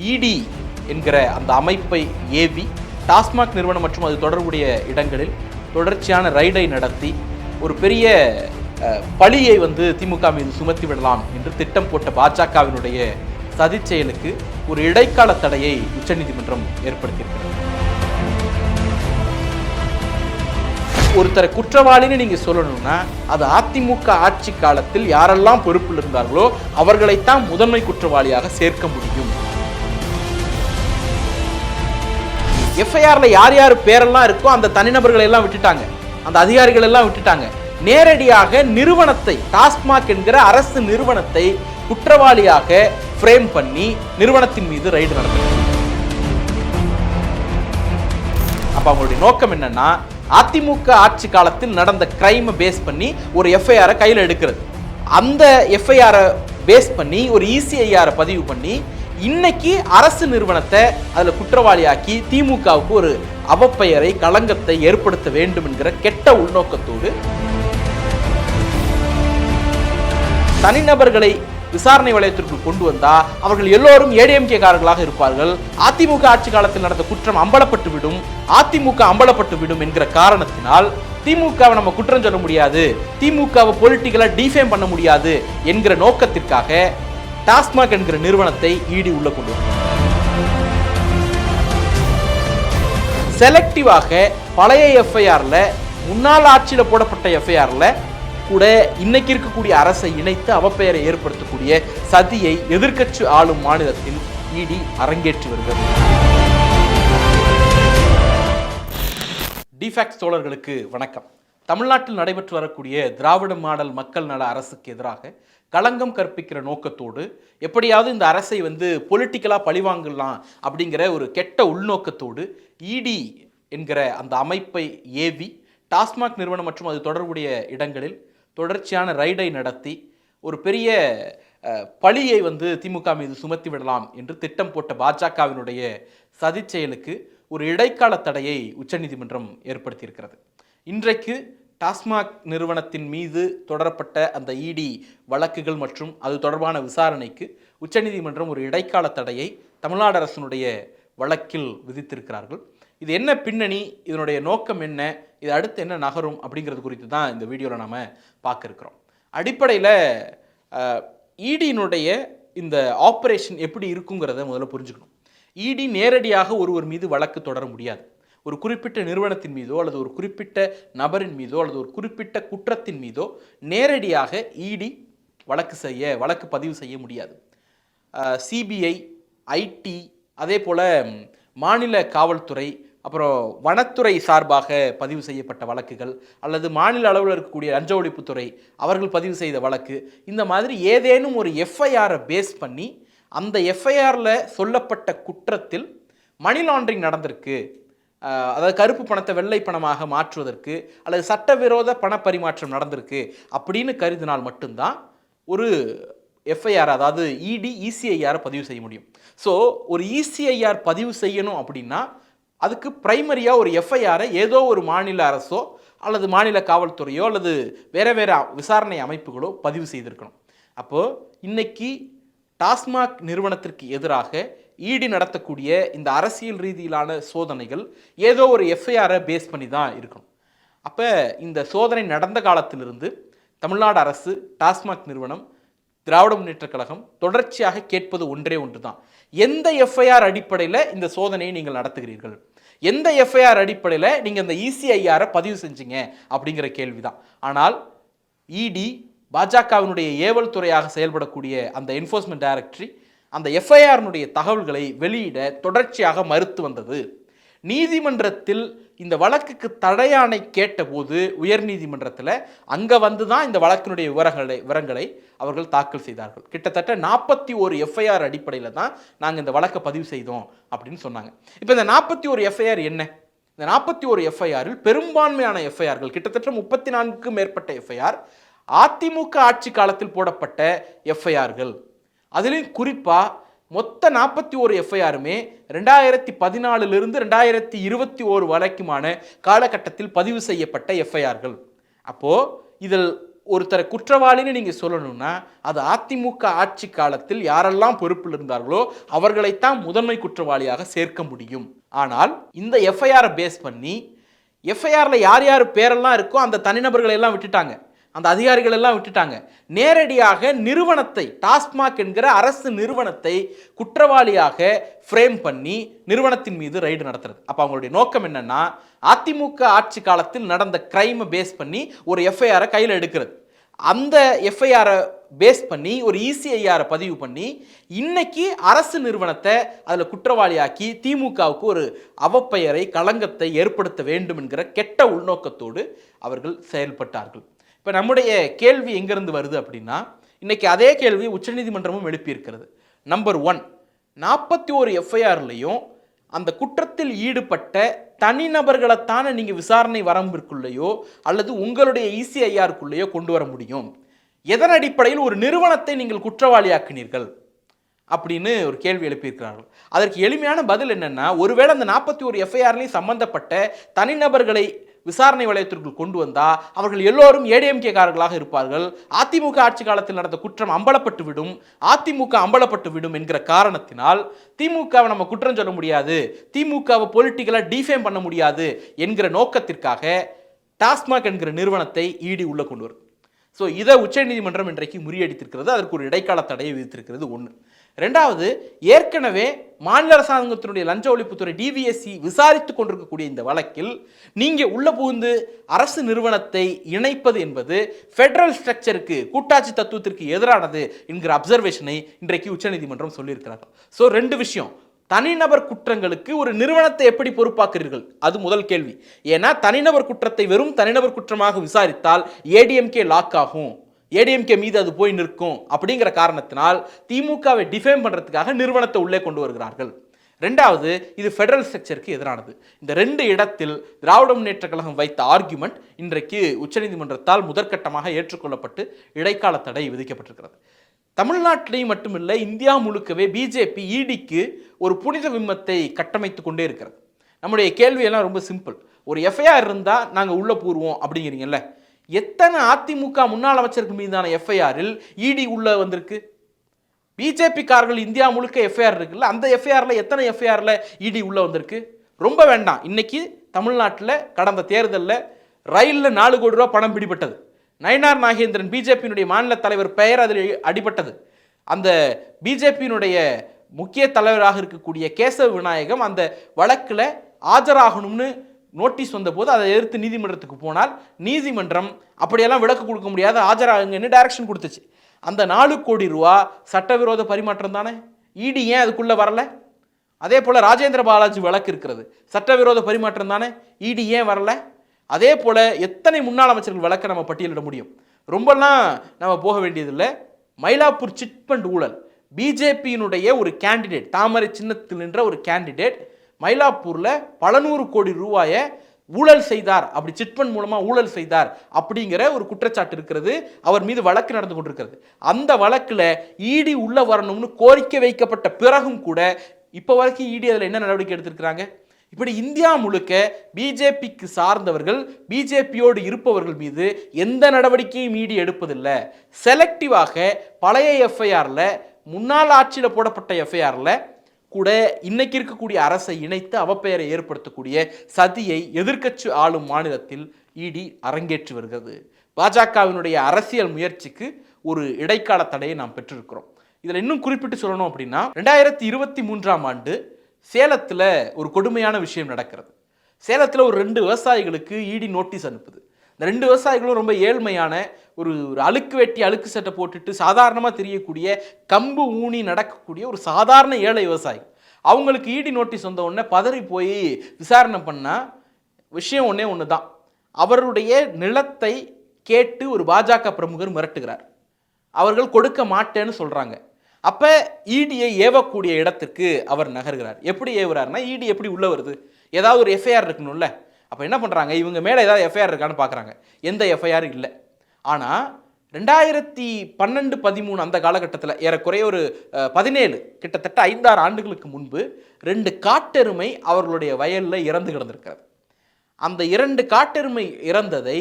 இடி என்கிற அந்த அமைப்பை ஏவி டாஸ்மாக் நிறுவனம் மற்றும் அது தொடர்புடைய இடங்களில் தொடர்ச்சியான ரைடை நடத்தி ஒரு பெரிய பழியை திமுக மீது சுமத்தி விடலாம் என்று திட்டம் போட்ட பாஜகவினுடைய சதி செயலுக்கு ஒரு இடைக்கால தடையை உச்சநீதிமன்றம் ஏற்படுத்தியிருக்கிறது. ஒருத்தரை குற்றவாளின்னு நீங்க சொல்லணும்னா அது அதிமுக ஆட்சி காலத்தில் யாரெல்லாம் பொறுப்பில் இருந்தார்களோ அவர்களைத்தான் முதன்மை குற்றவாளியாக சேர்க்க முடியும். எஃப்ஐஆர்ல யார் யார் பேரெல்லாம் இருக்கோ அந்த தனிநபர்களை எல்லாம் விட்டுட்டாங்க, அந்த அதிகாரிகள் எல்லாம் விட்டுட்டாங்க. நேரடியாக நிறுவனத்தை, டாஸ்மாக் என்கிற அரசு நிறுவனத்தை குற்றவாளியாக ஃப்ரேம் பண்ணி நிறுவனத்தின் மீது ரைடு நடந்தது. அப்ப அவங்களுடைய நோக்கம் என்னன்னா, அதிமுக ஆட்சி காலத்தில் நடந்த கிரைமை பேஸ் பண்ணி ஒரு எஃப்ஐஆரை கையில் எடுக்கிறது. அந்த எஃப்ஐஆரை பேஸ் பண்ணி ஒரு இசிஐஆரை பதிவு பண்ணி இன்னைக்கு அரசு நிறுவனத்தை அதுல குற்றவாளியாக்கி திமுகவுக்கு ஒரு அவப்பெயரை, களங்கத்தை ஏற்படுத்த வேண்டும் என்கிற கெட்ட உள்நோக்கத்தோடு தனிநபர்களை விசாரணை வளையத்திற்குள் கொண்டு வந்தா அவர்கள் எல்லோரும் ஏடிஎம்கே காரர்களாக இருப்பார்கள். அதிமுக ஆட்சி காலத்தில் நடந்த குற்றம் அம்பலப்பட்டு விடும், அதிமுக அம்பலப்பட்டு விடும் என்கிற காரணத்தினால் திமுகவை நம்ம குற்றம் சொல்ல முடியாது, திமுகவை பொலிட்டிக்கலா டிஃபேம் பண்ண முடியாது என்கிற நோக்கத்திற்காக டாஸ்மாக் என்கிற நிறுவனத்தை இடி உள்ள கொண்டு செலக்டிவாக பழைய எஃப்ஐஆர்ல, முன்னாள் ஆட்சியில போடப்பட்ட எஃப்ஐஆர்ல கூட இன்னைக்கு இருக்கக்கூடிய அரசை இணைத்து அவப்பெயரை ஏற்படுத்தக்கூடிய சதியை எதிர்க்கட்சி ஆளும் மாநிலத்தில் இடி அரங்கேற்றி வருகிறது. டிஃபேக்ட் தோழர்களுக்கு வணக்கம். தமிழ்நாட்டில் நடைபெற்று வரக்கூடிய திராவிட மாடல் மக்கள் நல அரசுக்கு எதிராக களங்கம் கற்பிக்கிற நோக்கத்தோடு எப்படியாவது இந்த அரசை பொலிட்டிக்கலாக பழிவாங்கலாம் அப்படிங்கிற ஒரு கெட்ட உள்நோக்கத்தோடு இடி என்கிற அந்த அமைப்பை ஏவி டாஸ்மாக் நிறுவனம் மற்றும் அது தொடர்புடைய இடங்களில் தொடர்ச்சியான ரைடை நடத்தி ஒரு பெரிய பழியை திமுக மீது சுமத்தி விடலாம் என்று திட்டம் போட்ட பாஜகவினுடைய சதி செயலுக்கு ஒரு இடைக்கால தடையை உச்சநீதிமன்றம் ஏற்படுத்தியிருக்கிறது. இன்றைக்கு டாஸ்மாக் நிறுவனத்தின் மீது தொடரப்பட்ட அந்த இடி வழக்குகள் மற்றும் அது தொடர்பான விசாரணைக்கு உச்சநீதிமன்றம் ஒரு இடைக்கால தடையை தமிழ்நாடு அரசினுடைய வழக்கில் விதித்திருக்கிறார்கள். இது என்ன பின்னணி, இதனுடைய நோக்கம் என்ன, இது அடுத்து என்ன நகரும் அப்படிங்கிறது குறித்து தான் இந்த வீடியோவில் நாம் பார்க்க இருக்கிறோம். அடிப்படையில் இடியினுடைய இந்த ஆப்ரேஷன் எப்படி இருக்குங்கிறத முதல்ல புரிஞ்சுக்கணும். இடி நேரடியாக ஒருவர் மீது வழக்கு தொடர முடியாது. ஒரு குறிப்பிட்ட நிறுவனத்தின் மீதோ அல்லது ஒரு குறிப்பிட்ட நபரின் மீதோ அல்லது ஒரு குறிப்பிட்ட குற்றத்தின் மீதோ நேரடியாக இடி வழக்கு பதிவு செய்ய முடியாது. சிபிஐ, ஐடி, அதே போல் மாநில காவல்துறை, அப்புறம் வனத்துறை சார்பாக பதிவு செய்யப்பட்ட வழக்குகள் அல்லது மாநில அளவில் இருக்கக்கூடிய லஞ்ச ஒழிப்புத்துறை அவர்கள் பதிவு செய்த வழக்கு, இந்த மாதிரி ஏதேனும் ஒரு எஃப்ஐஆரை பேஸ் பண்ணி அந்த எஃப்ஐஆரில் சொல்லப்பட்ட குற்றத்தில் மணி லாண்டரிங் நடந்திருக்கு, அதாவது கருப்பு பணத்தை வெள்ளை பணமாக மாற்றுவதற்கு அல்லது சட்டவிரோத பண பரிமாற்றம் நடந்திருக்கு அப்படின்னு கருதினால் மட்டும்தான் ஒரு எஃப்ஐஆர், அதாவது இசிஐஆரை பதிவு செய்ய முடியும். ஸோ ஒரு இசிஐஆர் பதிவு செய்யணும் அப்படின்னா அதுக்கு பிரைமரியாக ஒரு எஃப்ஐஆரை ஏதோ ஒரு மாநில அரசோ அல்லது மாநில காவல்துறையோ அல்லது வேறு விசாரணை அமைப்புகளோ பதிவு செய்திருக்கணும். அப்போது இன்னைக்கு டாஸ்மாக் நிறுவனத்திற்கு எதிராக இடி நடத்தக்கூடிய இந்த அரசியல் ரீதியிலான சோதனைகள் ஏதோ ஒரு எஃப்ஐஆரை பேஸ் பண்ணி தான் இருக்கணும். அப்போ இந்த சோதனை நடந்த காலத்திலிருந்து தமிழ்நாடு அரசு, டாஸ்மாக் நிறுவனம், திராவிட முன்னேற்றக் கழகம் தொடர்ச்சியாக கேட்பது ஒன்றே ஒன்று தான். எந்த எஃப்ஐஆர் அடிப்படையில் இந்த சோதனையை நீங்கள் நடத்துகிறீர்கள், எந்த எஃப்ஐஆர் அடிப்படையில் நீங்கள் இந்த இசிஐஆரை பதிவு செஞ்சீங்க அப்படிங்கிற கேள்விதான். ஆனால் இடி பாஜகவினுடைய ஏவல் துறையாக செயல்படக்கூடிய அந்த என்ஃபோர்ஸ்மெண்ட் டைரக்டரி அந்த எஃப்ஐஆரினுடைய தகவல்களை வெளியிட தொடர்ச்சியாக மறுத்து வந்தது. நீதிமன்றத்தில் இந்த வழக்குக்கு தடையாணை கேட்டபோது உயர்நீதிமன்றத்தில் அங்கே தான் இந்த வழக்கினுடைய விவரங்களை அவர்கள் தாக்கல் செய்தார்கள். கிட்டத்தட்ட 41 எஃப்ஐஆர் அடிப்படையில் தான் நாங்கள் இந்த வழக்கை பதிவு செய்தோம் அப்படின்னு சொன்னாங்க. இப்போ இந்த 41 எஃப்ஐஆர் என்ன? இந்த 41 எஃப்ஐஆரில் பெரும்பான்மையான எஃப்ஐஆர்கள், கிட்டத்தட்ட 34க்கும் மேற்பட்ட எஃப்ஐஆர் அதிமுக ஆட்சி காலத்தில் போடப்பட்ட எஃப்ஐஆர்கள். அதிலும் குறிப்பாக மொத்த 41 எஃப்ஐஆருமே 2014 2021 வரைக்குமான காலகட்டத்தில் பதிவு செய்யப்பட்ட எஃப்ஐஆர்கள். அப்போது இதில் ஒருத்தரை குற்றவாளின்னு நீங்க சொல்லணும்னா அது அதிமுக ஆட்சி காலத்தில் யாரெல்லாம் பொறுப்பில் இருந்தார்களோ அவர்களைத்தான் முதன்மை குற்றவாளியாக சேர்க்க முடியும். ஆனால் இந்த எஃப்ஐஆரை பேஸ் பண்ணி எஃப்ஐஆரில் யார் யார் பேரெல்லாம் இருக்கோ அந்த தனிநபர்களை எல்லாம் விட்டுட்டாங்க, அந்த அதிகாரிகள் எல்லாம் விட்டுட்டாங்க. நேரடியாக நிறுவனத்தை, டாஸ்மாக் என்கிற அரசு நிறுவனத்தை குற்றவாளியாக ஃப்ரேம் பண்ணி நிறுவனத்தின் மீது ரைடு நடத்துறது. அப்போ அவங்களுடைய நோக்கம் என்னன்னா, அதிமுக ஆட்சி காலத்தில் நடந்த கிரைமை பேஸ் பண்ணி ஒரு எஃப்ஐஆரை கையில் எடுக்கிறது. அந்த எஃப்ஐஆரை பேஸ் பண்ணி ஒரு இசிஐஆரை பதிவு பண்ணி இன்னைக்கு அரசு நிறுவனத்தை அதில் குற்றவாளியாக்கி திமுகவுக்கு ஒரு அவப்பெயரை, களங்கத்தை ஏற்படுத்த வேண்டும் என்கிற கெட்ட உள்நோக்கத்தோடு அவர்கள் செயல்பட்டார்கள். இப்போ நம்முடைய கேள்வி எங்கிருந்து வருது அப்படின்னா, இன்னைக்கு அதே கேள்வி உச்சநீதிமன்றமும் எழுப்பியிருக்கிறது. நம்பர் 1, 41 எஃப்ஐஆர்லையும் அந்த குற்றத்தில் ஈடுபட்ட தனிநபர்களைத்தானே நீங்கள் விசாரணை வரம்பிற்குள்ளேயோ அல்லது உங்களுடைய இசிஐஆருக்குள்ளேயோ கொண்டு வர முடியும். எதன் அடிப்படையில் ஒரு நிறுவனத்தை நீங்கள் குற்றவாளியாக்கினீர்கள் அப்படின்னு ஒரு கேள்வி எழுப்பியிருக்கிறார்கள். அதற்கு எளிமையான பதில் என்னன்னா, ஒருவேளை அந்த 41 எஃப்ஐஆர்லையும் சம்பந்தப்பட்ட தனிநபர்களை விசாரணை வளையத்திற்குள் கொண்டு வந்தா அவர்கள் எல்லோரும் ஏடிஎம்கே காரர்களாக இருப்பார்கள். அதிமுக ஆட்சி காலத்தில் நடந்த குற்றம் அம்பலப்பட்டு விடும், அதிமுக அம்பலப்பட்டு விடும் என்கிற காரணத்தினால் திமுகவை நம்ம குற்றம் சொல்ல முடியாது, திமுகவை பொலிட்டிக்கலாக டிஃபேம் பண்ண முடியாது என்கிற நோக்கத்திற்காக டாஸ்மாக் என்கிற நிறுவனத்தை இடி உள்ள கொண்டு வரும். ஸோ இதை உச்சநீதிமன்றம் இன்றைக்கு முறியடித்திருக்கிறது. அதற்கு ஒரு இடைக்கால தடையை விதித்திருக்கிறது. 1. 2வது, ஏற்கனவே மாநில அரசாங்கத்தினுடைய லஞ்ச ஒழிப்புத்துறை டிவிஎஸ்சி விசாரித்துக் கொண்டிருக்கக்கூடிய இந்த வழக்கில் நீங்க உள்ள புகுந்து அரசு நிறுவனத்தை இணைப்பது என்பது ஃபெடரல் ஸ்ட்ரக்சருக்கு, கூட்டாட்சி தத்துவத்திற்கு எதிரானது என்கிற அப்சர்வேஷனை இன்றைக்கு உச்சநீதிமன்றம் சொல்லியிருக்கிறார்கள். ஸோ 2 விஷயம். தனிநபர் குற்றங்களுக்கு ஒரு நிறுவனத்தை எப்படி பொறுப்பாக்குறீர்கள், அது முதல் கேள்வி. ஏன்னா தனிநபர் குற்றத்தை வெறும் தனிநபர் குற்றமாக விசாரித்தால் ஏடிஎம்கே லாக் ஆகும், ஏடிஎம்கே மீது அது போய் நிற்கும். அப்படிங்கிற காரணத்தினால் திமுகவை டிஃபேம் பண்றதுக்காக நிறுவனத்தை உள்ளே கொண்டு வருகிறார்கள். 2வது, இது ஃபெடரல் ஸ்ட்ரக்சருக்கு எதிரானது. இந்த 2 இடத்தில் திராவிட முன்னேற்ற கழகம் வைத்த ஆர்குமெண்ட் இன்றைக்கு உச்சநீதிமன்றத்தால் முதற்கட்டமாக ஏற்றுக்கொள்ளப்பட்டு இடைக்கால தடை விதிக்கப்பட்டிருக்கிறது. தமிழ்நாட்டிலேயும் மட்டுமில்லை, இந்தியா முழுக்கவே பிஜேபி இடிக்கு ஒரு புனித விம்மத்தை கட்டமைத்து கொண்டே இருக்கிறது. நம்முடைய கேள்வியெல்லாம் ரொம்ப சிம்பிள். ஒரு எஃப்ஐஆர் இருந்தால் நாங்கள் உள்ளே பூர்வோம் அப்படிங்கிறீங்கல்ல, எத்தனை அதிமுக முன்னாள் அமைச்சர்கள் மீதான எஃப்ஐஆரில் இடி உள்ள வந்திருக்கு? பிஜேபி காரர்கள் இந்தியா முழுக்க எஃப்ஐஆர் இருக்குல்ல, அந்த எஃப்ஐஆரில் எத்தனை எஃப்ஐஆரில் இடி உள்ள வந்திருக்கு? ரொம்ப வேண்டாம். இன்னைக்கு தமிழ்நாட்டில் கடந்த தேர்தலில் ரயிலில் 4 கோடி ரூபா பணம் பிடிபட்டது. நயினார் நாகேந்திரன் பிஜேபியினுடைய மாநில தலைவர் பெயர் அதில் அடிபட்டது. அந்த பிஜேபியினுடைய முக்கிய தலைவராக இருக்கக்கூடிய கேசவ விநாயகம் அந்த வழக்கில் ஆஜராகணும்னு நோட்டீஸ் வந்தபோது அதை எதிர்த்து நீதிமன்றத்துக்கு போனால் நீதிமன்றம் அப்படியெல்லாம் விலக்கு கொடுக்க முடியாது, ஆஜராகுங்கன்னு டைரக்ஷன் கொடுத்துச்சு. அந்த 4 கோடி ரூபா சட்டவிரோத பரிமாற்றம் தானே. இடி ஏன் அதுக்குள்ளே வரல? அதே போல் ராஜேந்திர பாலாஜி வழக்கு இருக்கிறது, சட்டவிரோத பரிமாற்றம் தானே. இடி ஏன் வரல? அதே போல் எத்தனை முன்னாள் அமைச்சர்கள் வழக்கை நம்ம பட்டியலிட முடியும். ரொம்பலாம் நம்ம போக வேண்டியதில்லை. மயிலாப்பூர் சிட் ஃபண்ட் ஊழல், பிஜேபியினுடைய ஒரு கேண்டிடேட், தாமரை சின்னத்தில் நின்ற ஒரு கேண்டிடேட் மயிலாப்பூரில் பல 100 கோடி ரூபாயை ஊழல் செய்தார், அப்படி சிட் ஃபண்ட் மூலமாக ஊழல் செய்தார் அப்படிங்கிற ஒரு குற்றச்சாட்டு இருக்கிறது. அவர் மீது வழக்கு நடந்து கொண்டிருக்கிறது. அந்த வழக்கில் இடி உள்ள வரணும்னு கோரிக்கை வைக்கப்பட்ட பிறகும் கூட இப்போ வரைக்கும் இடி அதில் என்ன நடவடிக்கை எடுத்திருக்கிறாங்க? இப்படி இந்தியா முழுக்க பிஜேபிக்கு சார்ந்தவர்கள், பிஜேபியோடு இருப்பவர்கள் மீது எந்த நடவடிக்கையும் இடி எடுப்பதில்லை. செலக்டிவாக பழைய எஃப்ஐஆரில், முன்னாள் ஆட்சியில் போடப்பட்ட எஃப்ஐஆரில் கூட இன்னைக்கு இருக்கக்கூடிய அரசை இணைத்து அவப்பெயரை ஏற்படுத்தக்கூடிய சதியை எதிர்க்கட்சி ஆளும் மாநிலத்தில் இடி அரங்கேற்றி வருகிறது. பாஜகவினுடைய அரசியல் முயற்சிக்கு ஒரு இடைக்கால தடையை நாம் பெற்றிருக்கிறோம். இதில் இன்னும் குறிப்பிட்டு சொல்லணும் அப்படின்னா, 2023ஆம் ஆண்டு சேலத்தில் ஒரு கொடுமையான விஷயம் நடக்கிறது. சேலத்தில் ஒரு 2 விவசாயிகளுக்கு இடி நோட்டீஸ் அனுப்புது. இந்த 2 விவசாயிகளும் ரொம்ப ஏழ்மையான ஒரு அழுக்கு வெட்டி அழுக்கு சட்டை போட்டுட்டு சாதாரணமாக தெரியக்கூடிய கம்பு ஊனி நடக்கக்கூடிய ஒரு சாதாரண ஏழை விவசாயி. அவங்களுக்கு இடி நோட்டீஸ் வந்த உடனே பதறி போய் விசாரணை பண்ணால் விஷயம் ஒன்று தான். அவருடைய நிலத்தை கேட்டு ஒரு பாஜக பிரமுகர் மிரட்டுகிறார். அவர்கள் கொடுக்க மாட்டேன்னு சொல்கிறாங்க. அப்போ இடியை ஏவக்கூடிய இடத்துக்கு அவர் நகர்கிறார். எப்படி ஏவுறாருன்னா, இடி எப்படி உள்ளே வருது? ஏதாவது ஒரு எஃப்ஐஆர் இருக்கணும்ல. அப்போ என்ன பண்ணுறாங்க, இவங்க மேலே ஏதாவது எஃப்ஐஆர் இருக்கான்னு பார்க்குறாங்க. எந்த எஃப்ஐஆர் இல்லை. ஆனால் 2012-13 அந்த காலகட்டத்தில் ஏறக்குறைய ஒரு 17 கிட்டத்தட்ட 5-6 ஆண்டுகளுக்கு முன்பு 2 காட்டெருமை அவர்களுடைய வயலில் இறந்து கிடந்திருக்கிறது. அந்த 2 காட்டெருமை இறந்ததை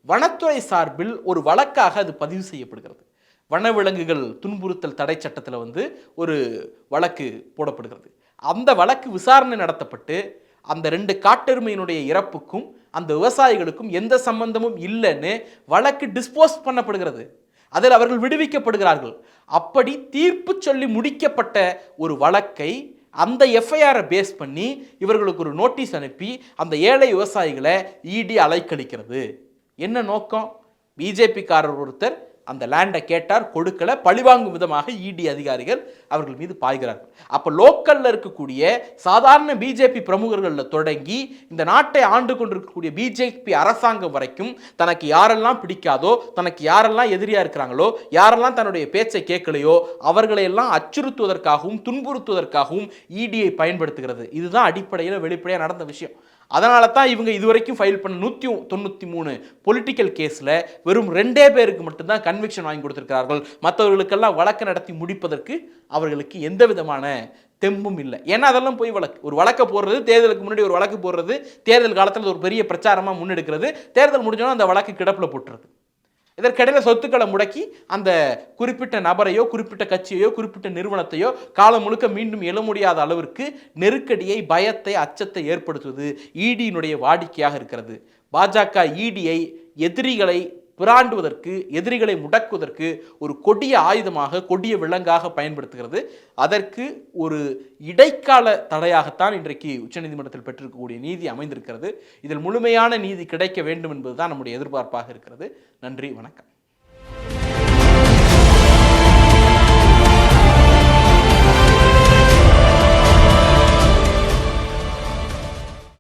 வனத்துறை சார்பில் ஒரு வழக்காக அது பதிவு செய்யப்படுகிறது. வனவிலங்குகள் துன்புறுத்தல் தடை சட்டத்தில் ஒரு வழக்கு போடப்படுகிறது. அந்த வழக்கு விசாரணை நடத்தப்பட்டு அந்த 2 காட்டெருமையினுடைய இறப்புக்கும் அந்த விவசாயிகளுக்கும் எந்த சம்பந்தமும் இல்லைன்னு வழக்கு டிஸ்போஸ் பண்ணப்படுகிறது. அதில் அவர்கள் விடுவிக்கப்படுகிறார்கள். அப்படி தீர்ப்பு சொல்லி முடிக்கப்பட்ட ஒரு வழக்கை அந்த எஃப்ஐஆரை பேஸ் பண்ணி இவர்களுக்கு ஒரு நோட்டீஸ் அனுப்பி அந்த ஏழை விவசாயிகளை இடி அலைக்கழிக்கிறது. என்ன நோக்கம்? பிஜேபிக்காரர் ஒருத்தர் அந்த லேண்டை கேட்டார், கொடுக்கல, பழிவாங்கும் விதமாக இடி அதிகாரிகள் அவர்கள் மீது பாய்கிறார்கள். அப்போ லோக்கல்ல இருக்கக்கூடிய சாதாரண பிஜேபி பிரமுகர்களில் தொடங்கி இந்த நாட்டை ஆண்டு கொண்டிருக்கக்கூடிய பிஜேபி அரசாங்கம் வரைக்கும் தனக்கு யாரெல்லாம் பிடிக்காதோ, தனக்கு யாரெல்லாம் எதிரியா இருக்கிறாங்களோ, யாரெல்லாம் தன்னுடைய பேச்சை கேட்கலையோ அவர்களையெல்லாம் அச்சுறுத்துவதற்காகவும் துன்புறுத்துவதற்காகவும் இடியை பயன்படுத்துகிறது. இதுதான் அடிப்படையில் வெளிப்படையாக நடந்த விஷயம். அதனால தான் இவங்க இதுவரைக்கும் ஃபைல் பண்ண 193 பொலிட்டிக்கல் கேஸில் வெறும் 2 பேருக்கு மட்டும்தான் கன்விக்ஷன் வாங்கி கொடுத்துருக்கிறார்கள். மற்றவர்களுக்கெல்லாம் வழக்கு நடத்தி முடிப்பதற்கு அவர்களுக்கு எந்த விதமான தெம்பும் இல்லை. ஏன்னா அதெல்லாம் போய் ஒரு வழக்கை போடுறது, தேர்தலுக்கு முன்னாடி ஒரு வழக்கு போடுறது, தேர்தல் காலத்தில் ஒரு பெரிய பிரச்சாரமாக முன்னெடுக்கிறது, தேர்தல் முடிஞ்சோன்னா அந்த வழக்கு கிடப்பில் போட்டுறது. இதற்கிடையில் சொத்துக்களை முடக்கி அந்த குறிப்பிட்ட நபரையோ, குறிப்பிட்ட கட்சியையோ, குறிப்பிட்ட நிறுவனத்தையோ காலம் முழுக்க மீண்டும் எழ முடியாத அளவிற்கு நெருக்கடியை, பயத்தை, அச்சத்தை ஏற்படுத்துவது இடியினுடைய வாடிக்கையாக இருக்கிறது. பாஜக இடியை எதிரிகளை பிராண்டுவதற்கு, எதிரிகளை முடக்குவதற்கு ஒரு கொடிய ஆயுதமாக, கொடிய விலங்காக பயன்படுத்துகிறது. அதற்கு ஒரு இடைக்கால தடையாகத்தான் இன்றைக்கு உச்சநீதிமன்றத்தில் பெற்றிருக்கக்கூடிய நீதி அமைந்திருக்கிறது. இதில் முழுமையான நீதி கிடைக்க வேண்டும் என்பதுதான் நம்முடைய எதிர்பார்ப்பாக இருக்கிறது. நன்றி, வணக்கம்.